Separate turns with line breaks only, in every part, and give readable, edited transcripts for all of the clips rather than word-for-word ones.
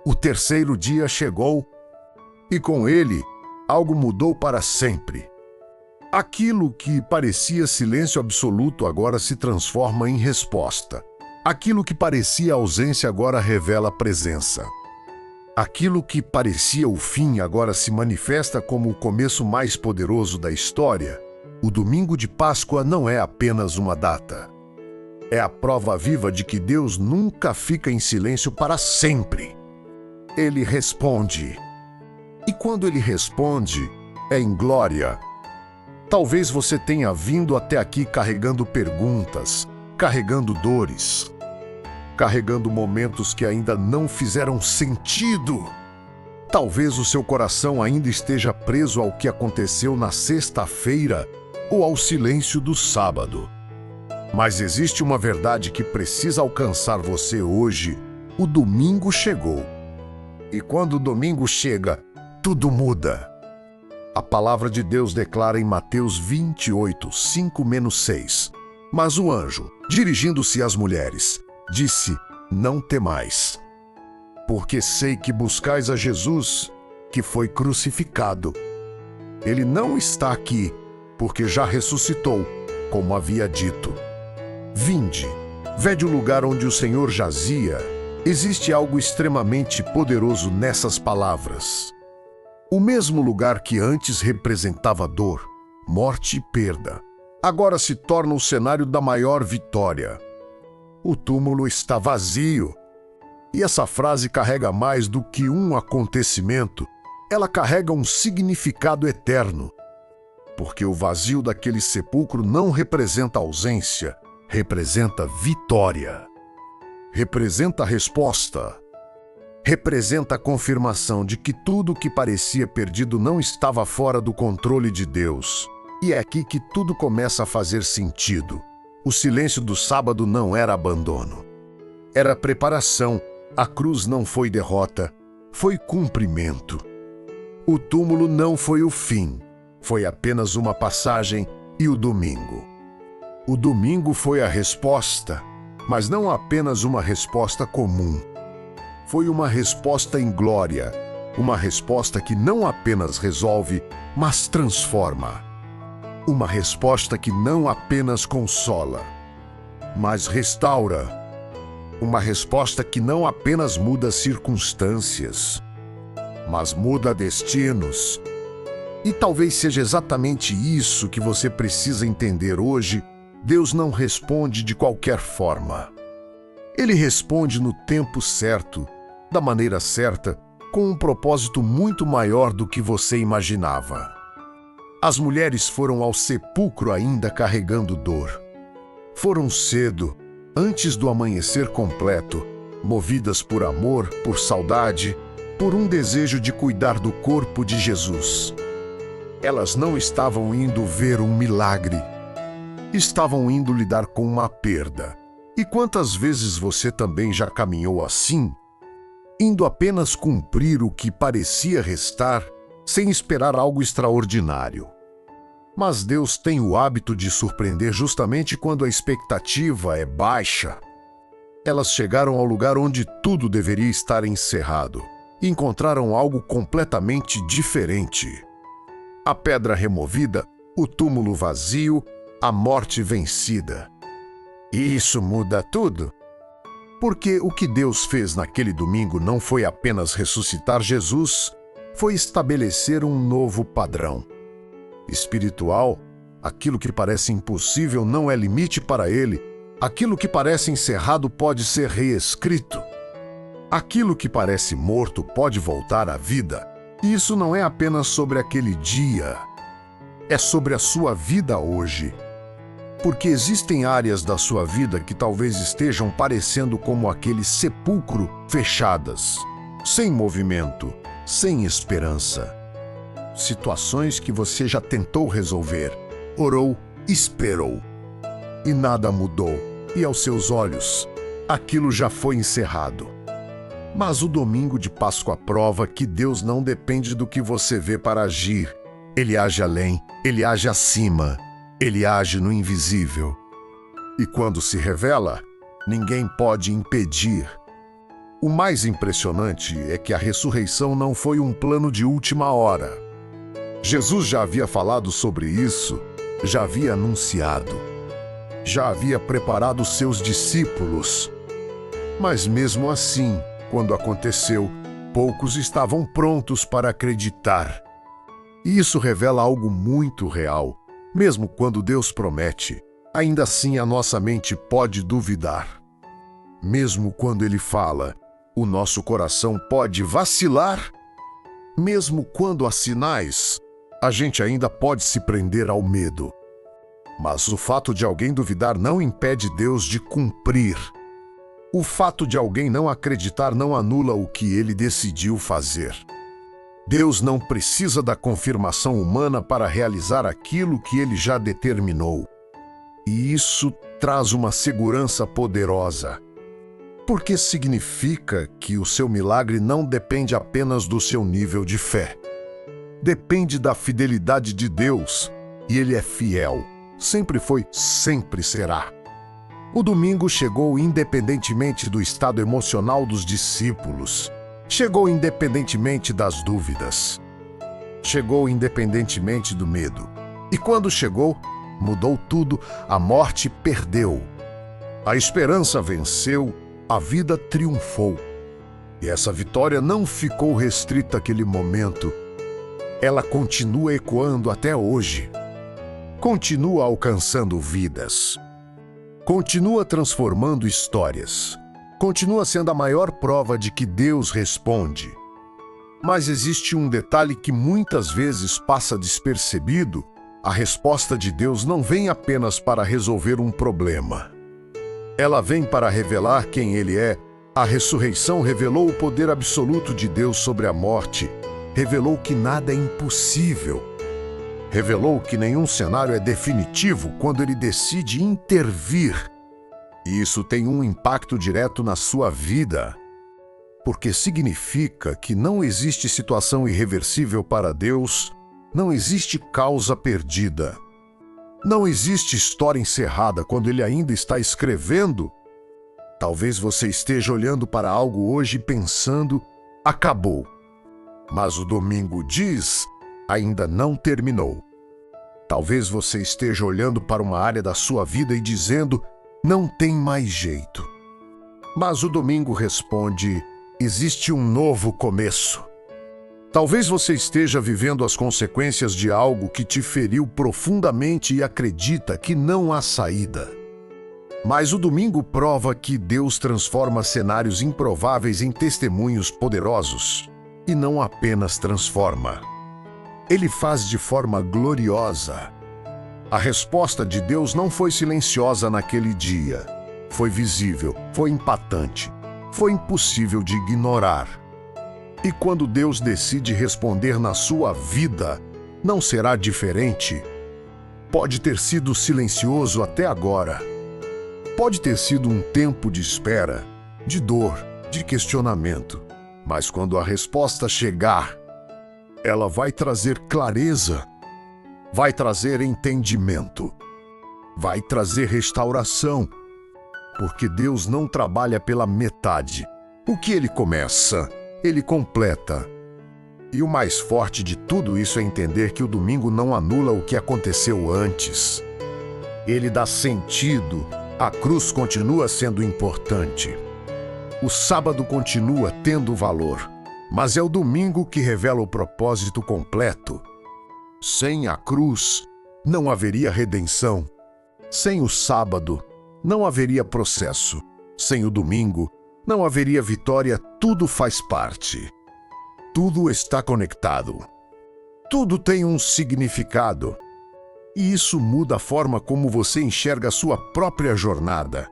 O terceiro dia chegou e com ele algo mudou para sempre. Aquilo que parecia silêncio absoluto agora se transforma em resposta. Aquilo que parecia ausência agora revela presença. Aquilo que parecia o fim agora se manifesta como o começo mais poderoso da história. O domingo de Páscoa não é apenas uma data. É a prova viva de que Deus nunca fica em silêncio para sempre. Ele responde. E quando ele responde, é em glória. Talvez você tenha vindo até aqui carregando perguntas, carregando dores, carregando momentos que ainda não fizeram sentido. Talvez o seu coração ainda esteja preso ao que aconteceu na sexta-feira ou ao silêncio do sábado. Mas existe uma verdade que precisa alcançar você hoje. O domingo chegou. E quando o domingo chega, tudo muda. A palavra de Deus declara em Mateus 28, 5-6. Mas o anjo, dirigindo-se às mulheres, disse: não temais, porque sei que buscais a Jesus, que foi crucificado. Ele não está aqui, porque já ressuscitou, como havia dito. Vinde, vede o lugar onde o Senhor jazia. Existe algo extremamente poderoso nessas palavras. O mesmo lugar que antes representava dor, morte e perda, agora se torna o cenário da maior vitória. O túmulo está vazio. E essa frase carrega mais do que um acontecimento. Ela carrega um significado eterno. Porque o vazio daquele sepulcro não representa ausência, representa vitória. Representa a resposta. Representa a confirmação de que tudo que parecia perdido não estava fora do controle de Deus. E é aqui que tudo começa a fazer sentido. O silêncio do sábado não era abandono. Era preparação. A cruz não foi derrota, foi cumprimento. O túmulo não foi o fim, foi apenas uma passagem. E o domingo? O domingo foi a resposta, mas não apenas uma resposta comum. Foi uma resposta em glória, uma resposta que não apenas resolve, mas transforma. Uma resposta que não apenas consola, mas restaura. Uma resposta que não apenas muda circunstâncias, mas muda destinos. E talvez seja exatamente isso que você precisa entender hoje. Deus não responde de qualquer forma. Ele responde no tempo certo, da maneira certa, com um propósito muito maior do que você imaginava. As mulheres foram ao sepulcro ainda carregando dor. Foram cedo, antes do amanhecer completo, movidas por amor, por saudade, por um desejo de cuidar do corpo de Jesus. Elas não estavam indo ver um milagre. Estavam indo lidar com uma perda. E quantas vezes você também já caminhou assim, indo apenas cumprir o que parecia restar, sem esperar algo extraordinário? Mas Deus tem o hábito de surpreender justamente quando a expectativa é baixa. Elas chegaram ao lugar onde tudo deveria estar encerrado e encontraram algo completamente diferente. A pedra removida, o túmulo vazio, a morte vencida. E isso muda tudo. Porque o que Deus fez naquele domingo não foi apenas ressuscitar Jesus, foi estabelecer um novo padrão. Espiritual, aquilo que parece impossível não é limite para ele. Aquilo que parece encerrado pode ser reescrito. Aquilo que parece morto pode voltar à vida. E isso não é apenas sobre aquele dia. É sobre a sua vida hoje. Porque existem áreas da sua vida que talvez estejam parecendo como aquele sepulcro, fechadas, sem movimento, sem esperança. Situações que você já tentou resolver, orou, esperou. E nada mudou, e aos seus olhos, aquilo já foi encerrado. Mas o domingo de Páscoa prova que Deus não depende do que você vê para agir. Ele age além, ele age acima, ele age no invisível. E quando se revela, ninguém pode impedir. O mais impressionante é que a ressurreição não foi um plano de última hora. Jesus já havia falado sobre isso, já havia anunciado, já havia preparado seus discípulos. Mas mesmo assim, quando aconteceu, poucos estavam prontos para acreditar. E isso revela algo muito real. Mesmo quando Deus promete, ainda assim a nossa mente pode duvidar. Mesmo quando Ele fala, o nosso coração pode vacilar. Mesmo quando há sinais, a gente ainda pode se prender ao medo. Mas o fato de alguém duvidar não impede Deus de cumprir. O fato de alguém não acreditar não anula o que Ele decidiu fazer. Deus não precisa da confirmação humana para realizar aquilo que Ele já determinou. E isso traz uma segurança poderosa. Porque significa que o seu milagre não depende apenas do seu nível de fé. Depende da fidelidade de Deus, e Ele é fiel. Sempre foi, sempre será. O domingo chegou independentemente do estado emocional dos discípulos. Chegou independentemente das dúvidas. Chegou independentemente do medo. E quando chegou, mudou tudo, a morte perdeu. A esperança venceu, a vida triunfou. E essa vitória não ficou restrita àquele momento. Ela continua ecoando até hoje. Continua alcançando vidas. Continua transformando histórias. Continua sendo a maior prova de que Deus responde. Mas existe um detalhe que muitas vezes passa despercebido. A resposta de Deus não vem apenas para resolver um problema. Ela vem para revelar quem Ele é. A ressurreição revelou o poder absoluto de Deus sobre a morte. Revelou que nada é impossível. Revelou que nenhum cenário é definitivo quando Ele decide intervir. E isso tem um impacto direto na sua vida. Porque significa que não existe situação irreversível para Deus, não existe causa perdida. Não existe história encerrada quando Ele ainda está escrevendo. Talvez você esteja olhando para algo hoje e pensando, acabou. Mas o domingo diz, ainda não terminou. Talvez você esteja olhando para uma área da sua vida e dizendo, não tem mais jeito. Mas o domingo responde, existe um novo começo. Talvez você esteja vivendo as consequências de algo que te feriu profundamente e acredita que não há saída. Mas o domingo prova que Deus transforma cenários improváveis em testemunhos poderosos. E não apenas transforma. Ele faz de forma gloriosa. A resposta de Deus não foi silenciosa naquele dia. Foi visível, foi impactante, foi impossível de ignorar. E quando Deus decide responder na sua vida, não será diferente. Pode ter sido silencioso até agora. Pode ter sido um tempo de espera, de dor, de questionamento. Mas quando a resposta chegar, ela vai trazer clareza, vai trazer entendimento, vai trazer restauração, porque Deus não trabalha pela metade. O que Ele começa, Ele completa. E o mais forte de tudo isso é entender que o domingo não anula o que aconteceu antes. Ele dá sentido, a cruz continua sendo importante. O sábado continua tendo valor, mas é o domingo que revela o propósito completo. Sem a cruz, não haveria redenção. Sem o sábado, não haveria processo. Sem o domingo, não haveria vitória. Tudo faz parte. Tudo está conectado. Tudo tem um significado. E isso muda a forma como você enxerga a sua própria jornada.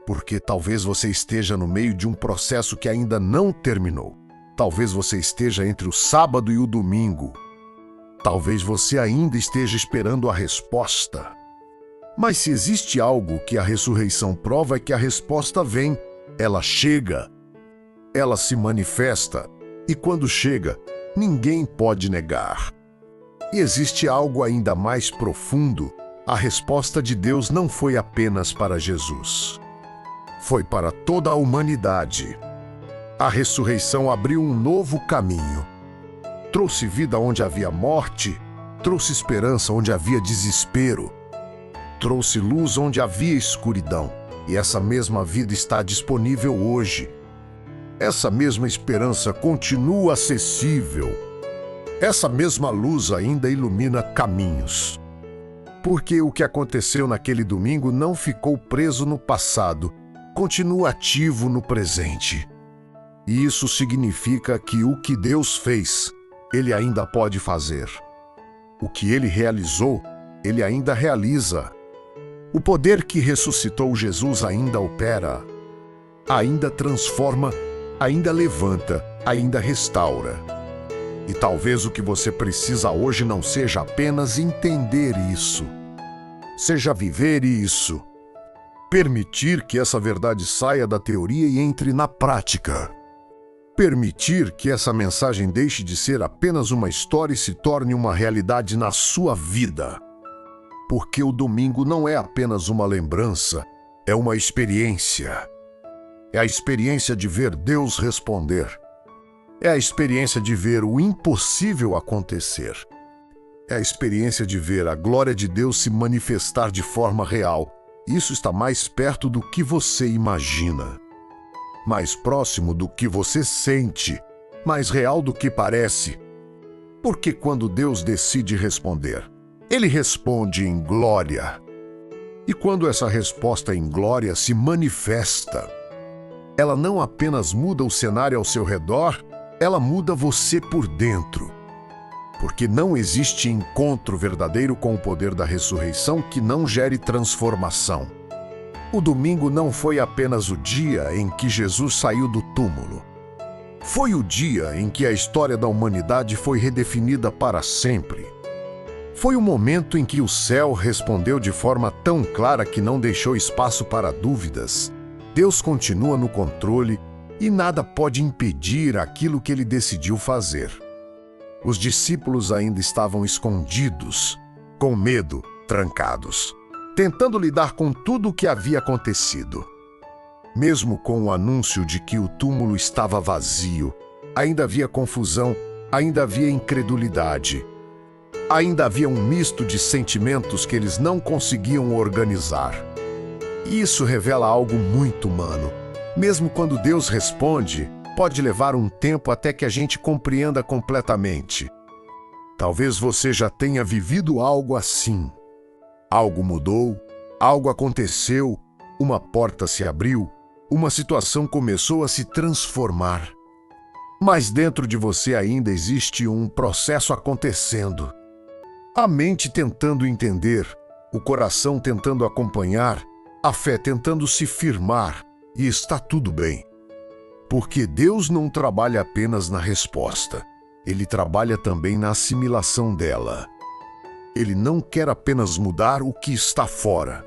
Porque talvez você esteja no meio de um processo que ainda não terminou. Talvez você esteja entre o sábado e o domingo. Talvez você ainda esteja esperando a resposta. Mas se existe algo que a ressurreição prova é que a resposta vem, ela chega, ela se manifesta, e quando chega, ninguém pode negar. E existe algo ainda mais profundo. A resposta de Deus não foi apenas para Jesus. Foi para toda a humanidade. A ressurreição abriu um novo caminho. Trouxe vida onde havia morte, trouxe esperança onde havia desespero, trouxe luz onde havia escuridão. E essa mesma vida está disponível hoje. Essa mesma esperança continua acessível. Essa mesma luz ainda ilumina caminhos. Porque o que aconteceu naquele domingo não ficou preso no passado, continua ativo no presente. E isso significa que o que Deus fez, Ele ainda pode fazer. O que Ele realizou, Ele ainda realiza. O poder que ressuscitou Jesus ainda opera, ainda transforma, ainda levanta, ainda restaura. E talvez o que você precisa hoje não seja apenas entender isso, seja viver isso. Permitir que essa verdade saia da teoria e entre na prática. Permitir que essa mensagem deixe de ser apenas uma história e se torne uma realidade na sua vida. Porque o domingo não é apenas uma lembrança, é uma experiência. É a experiência de ver Deus responder. É a experiência de ver o impossível acontecer. É a experiência de ver a glória de Deus se manifestar de forma real. Isso está mais perto do que você imagina. Mais próximo do que você sente. Mais real do que parece. Porque quando Deus decide responder, Ele responde em glória. E quando essa resposta em glória se manifesta, ela não apenas muda o cenário ao seu redor, ela muda você por dentro. Porque não existe encontro verdadeiro com o poder da ressurreição que não gere transformação. O domingo não foi apenas o dia em que Jesus saiu do túmulo. Foi o dia em que a história da humanidade foi redefinida para sempre. Foi o momento em que o céu respondeu de forma tão clara que não deixou espaço para dúvidas. Deus continua no controle e nada pode impedir aquilo que Ele decidiu fazer. Os discípulos ainda estavam escondidos, com medo, trancados, tentando lidar com tudo o que havia acontecido. Mesmo com o anúncio de que o túmulo estava vazio, ainda havia confusão, ainda havia incredulidade. Ainda havia um misto de sentimentos que eles não conseguiam organizar. E isso revela algo muito humano. Mesmo quando Deus responde, pode levar um tempo até que a gente compreenda completamente. Talvez você já tenha vivido algo assim. Algo mudou, algo aconteceu, uma porta se abriu, uma situação começou a se transformar. Mas dentro de você ainda existe um processo acontecendo. A mente tentando entender, o coração tentando acompanhar, a fé tentando se firmar, e está tudo bem. Porque Deus não trabalha apenas na resposta, Ele trabalha também na assimilação dela. Ele não quer apenas mudar o que está fora.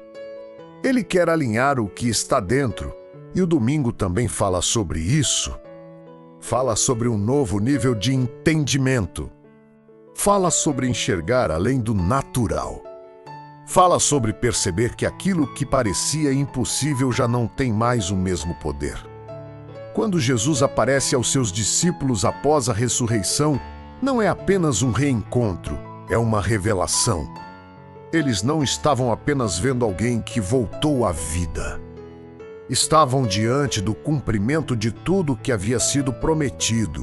Ele quer alinhar o que está dentro, e o domingo também fala sobre isso. Fala sobre um novo nível de entendimento. Fala sobre enxergar além do natural. Fala sobre perceber que aquilo que parecia impossível já não tem mais o mesmo poder. Quando Jesus aparece aos seus discípulos após a ressurreição, não é apenas um reencontro, é uma revelação. Eles não estavam apenas vendo alguém que voltou à vida. Estavam diante do cumprimento de tudo que havia sido prometido.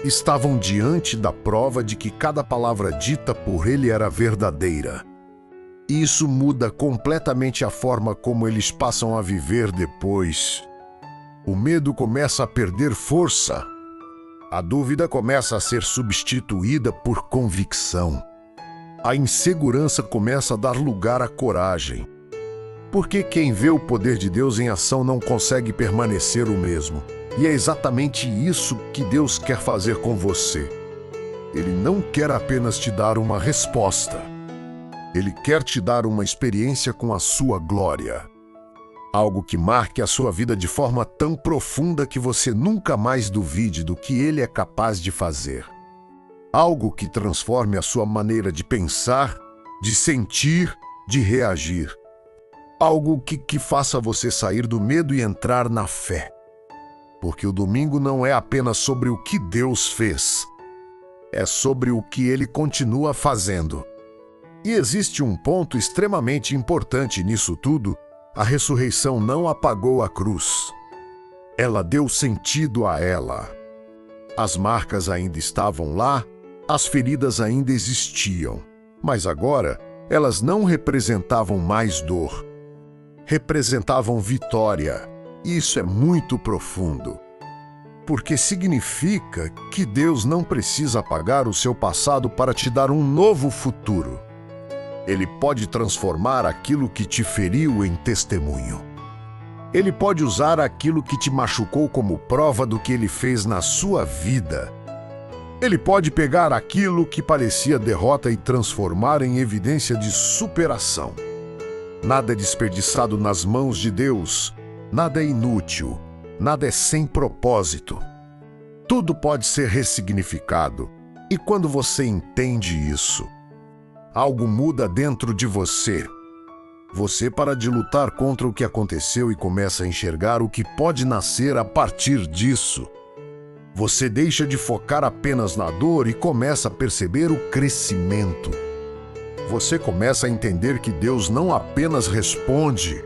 Estavam diante da prova de que cada palavra dita por ele era verdadeira. Isso muda completamente a forma como eles passam a viver depois. O medo começa a perder força. A dúvida começa a ser substituída por convicção. A insegurança começa a dar lugar à coragem. Porque quem vê o poder de Deus em ação não consegue permanecer o mesmo. E é exatamente isso que Deus quer fazer com você. Ele não quer apenas te dar uma resposta. Ele quer te dar uma experiência com a sua glória. Algo que marque a sua vida de forma tão profunda que você nunca mais duvide do que Ele é capaz de fazer. Algo que transforme a sua maneira de pensar, de sentir, de reagir. Algo que faça você sair do medo e entrar na fé. Porque o domingo não é apenas sobre o que Deus fez, é sobre o que Ele continua fazendo. E existe um ponto extremamente importante nisso tudo: a ressurreição não apagou a cruz. Ela deu sentido a ela. As marcas ainda estavam lá, as feridas ainda existiam, mas agora elas não representavam mais dor. Representavam vitória. E isso é muito profundo. Porque significa que Deus não precisa apagar o seu passado para te dar um novo futuro. Ele pode transformar aquilo que te feriu em testemunho. Ele pode usar aquilo que te machucou como prova do que Ele fez na sua vida. Ele pode pegar aquilo que parecia derrota e transformar em evidência de superação. Nada é desperdiçado nas mãos de Deus, nada é inútil, nada é sem propósito. Tudo pode ser ressignificado, e quando você entende isso, algo muda dentro de você. Você para de lutar contra o que aconteceu e começa a enxergar o que pode nascer a partir disso. Você deixa de focar apenas na dor e começa a perceber o crescimento. Você começa a entender que Deus não apenas responde,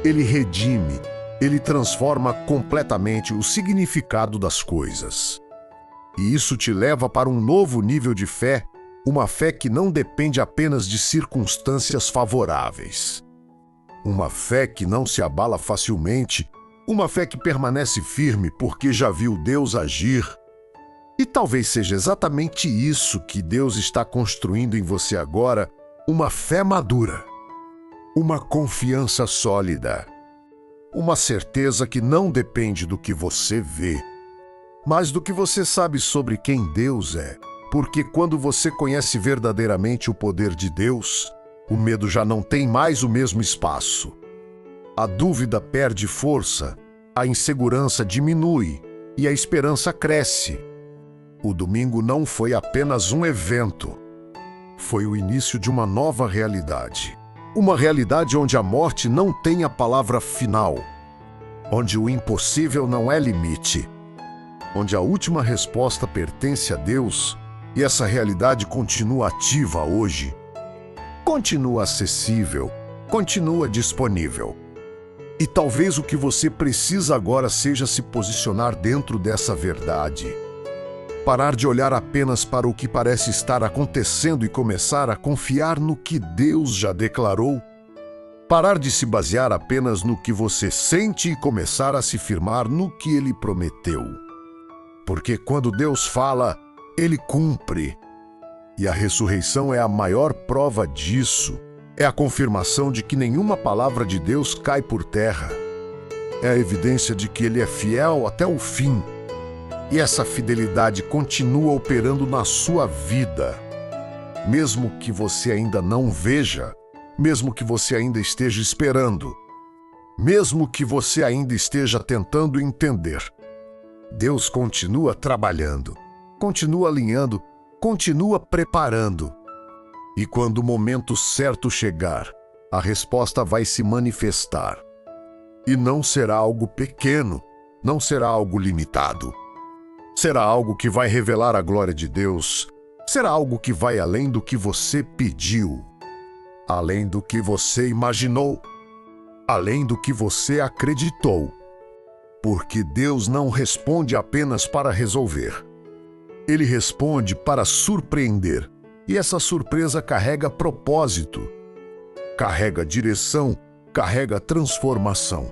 Ele redime, Ele transforma completamente o significado das coisas. E isso te leva para um novo nível de fé, uma fé que não depende apenas de circunstâncias favoráveis. Uma fé que não se abala facilmente, uma fé que permanece firme porque já viu Deus agir. E talvez seja exatamente isso que Deus está construindo em você agora, uma fé madura, uma confiança sólida, uma certeza que não depende do que você vê, mas do que você sabe sobre quem Deus é. Porque quando você conhece verdadeiramente o poder de Deus, o medo já não tem mais o mesmo espaço. A dúvida perde força, a insegurança diminui e a esperança cresce. O domingo não foi apenas um evento. Foi o início de uma nova realidade. Uma realidade onde a morte não tem a palavra final. Onde o impossível não é limite. Onde a última resposta pertence a Deus e essa realidade continua ativa hoje. Continua acessível, continua disponível. E talvez o que você precisa agora seja se posicionar dentro dessa verdade. Parar de olhar apenas para o que parece estar acontecendo e começar a confiar no que Deus já declarou. Parar de se basear apenas no que você sente e começar a se firmar no que Ele prometeu. Porque quando Deus fala, Ele cumpre. E a ressurreição é a maior prova disso. É a confirmação de que nenhuma palavra de Deus cai por terra. É a evidência de que Ele é fiel até o fim. E essa fidelidade continua operando na sua vida. Mesmo que você ainda não veja, mesmo que você ainda esteja esperando, mesmo que você ainda esteja tentando entender, Deus continua trabalhando. Continua alinhando, continua preparando. E quando o momento certo chegar, a resposta vai se manifestar. E não será algo pequeno, não será algo limitado. Será algo que vai revelar a glória de Deus. Será algo que vai além do que você pediu, além do que você imaginou, além do que você acreditou. Porque Deus não responde apenas para resolver. Ele responde para surpreender, e essa surpresa carrega propósito, carrega direção, carrega transformação.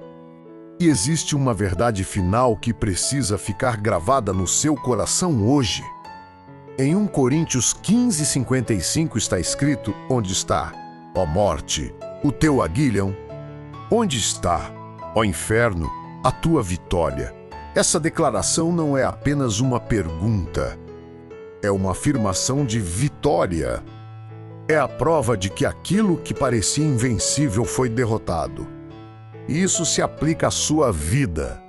E existe uma verdade final que precisa ficar gravada no seu coração hoje. Em 1 Coríntios 15:55 está escrito: onde está, ó morte, o teu aguilhão? Onde está, ó inferno, a tua vitória? Essa declaração não é apenas uma pergunta. É uma afirmação de vitória. É a prova de que aquilo que parecia invencível foi derrotado. E isso se aplica à sua vida.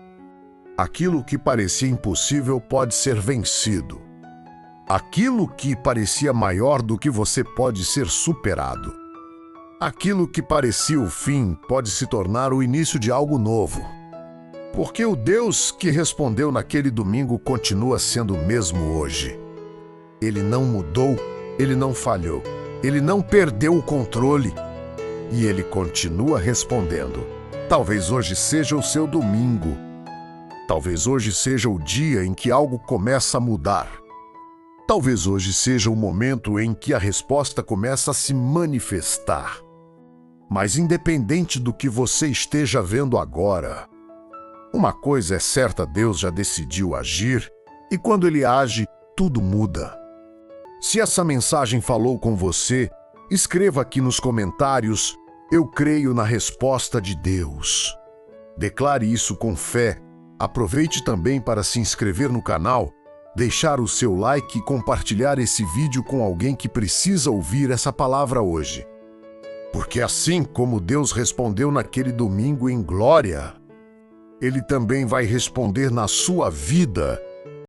Aquilo que parecia impossível pode ser vencido. Aquilo que parecia maior do que você pode ser superado. Aquilo que parecia o fim pode se tornar o início de algo novo. Porque o Deus que respondeu naquele domingo continua sendo o mesmo hoje. Ele não mudou, ele não falhou, ele não perdeu o controle e ele continua respondendo. Talvez hoje seja o seu domingo. Talvez hoje seja o dia em que algo começa a mudar. Talvez hoje seja o momento em que a resposta começa a se manifestar. Mas independente do que você esteja vendo agora, uma coisa é certa: Deus já decidiu agir e quando Ele age, tudo muda. Se essa mensagem falou com você, escreva aqui nos comentários: eu creio na resposta de Deus. Declare isso com fé. Aproveite também para se inscrever no canal, deixar o seu like e compartilhar esse vídeo com alguém que precisa ouvir essa palavra hoje. Porque assim como Deus respondeu naquele domingo em glória, Ele também vai responder na sua vida